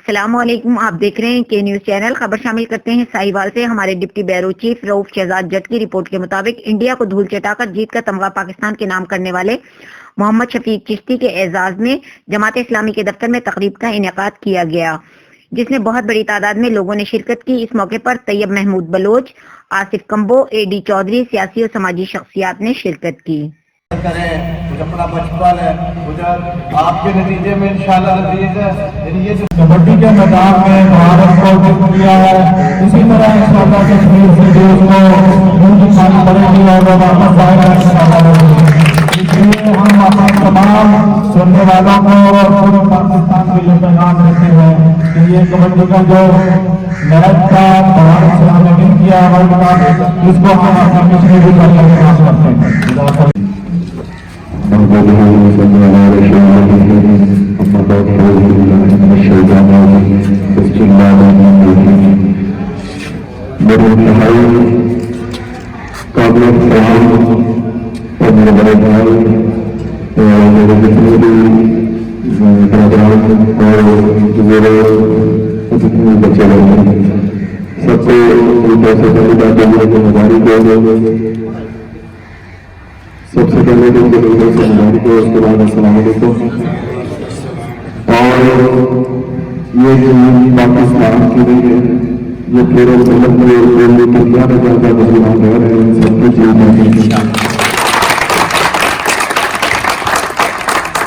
السلام علیکم، آپ دیکھ رہے ہیں کے نیوز چینل۔ خبر شامل کرتے ہیں ساہیوال سے۔ ہمارے ڈپٹی بیورو چیف رؤف شہزاد جٹ کی رپورٹ کے مطابق انڈیا کو دھول چٹا کر جیت کا تمغہ پاکستان کے نام کرنے والے محمد شفیق چشتی کے اعزاز میں جماعت اسلامی کے دفتر میں تقریب کا انعقاد کیا گیا، جس میں بہت بڑی تعداد میں لوگوں نے شرکت کی۔ اس موقع پر طیب محمود بلوچ، آصف کمبو، اے ڈی چودھری، سیاسی اور سماجی شخصیات نے شرکت کی۔ کچھ اپنا بچپن ہے، کچھ آپ کے نتیجے میں انشاءاللہ لذیذ ہے۔ یہ جو کبڈی کے میدان میں بھارت کو جیت دیا ہے، اسی طرح انشاءاللہ کشمیر سے دیش کو ان کی ساری پڑے گی اور واپس آئے گا انشاءاللہ۔ اس لیے ہم اپنے تمام سننے والوں کو اور پورے پاکستان کو یہ پیغام دیتے ہیں کہ یہ کبڈی کا جو میچ تھا بھارت سے ہم نے ون کیا ورلڈ کپ، اس کو ہم اپنا کشمیر بھی کر کے خاص کرتے ہیں۔ میرے انتہائی قابل احترام اور میرے بڑے بھائی میرے جتنے بھی برادران اور جتنے بچے لوگ ہیں، سب سے پہلی بات مبارک ہو۔ سب سے پہلے سے مبارک ہو، اس کے بعد السلام علیکم۔ اور یہ جو پاکستان کی نہیں ہے، یہ پورے ملک میں دنیا میں زیادہ مسلمان رہ رہے ہیں، سب کی چیز ہے۔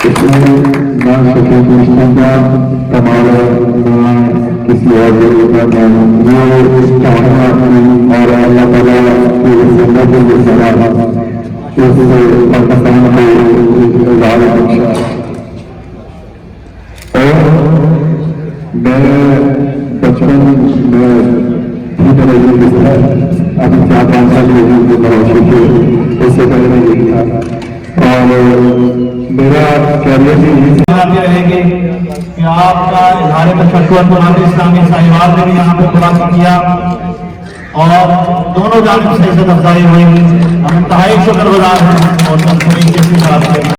اس میں نہ شفیق چشتی کا کمال ہے، نہ کسی اور کا کام، یہ چاہنا اور اللہ تعالیٰ کی زندہ کے لیے سارا اس پاکستان کو اظہار بخشا۔ اور میں بچپن میں ابھی 4-5 سال کی کراچی کے، اس سے پہلے میں یہ تھا اور میرا کیریئر بھی آتے رہیں گے کہ آپ کا اظہار تشکر جماعت اسلامی ساہیوال نے بھی یہاں پہ خلاصہ کیا اور دونوں جانب سے عزت افزائی ہوئی۔ ہم انتہائی شکر گزار ہیں اور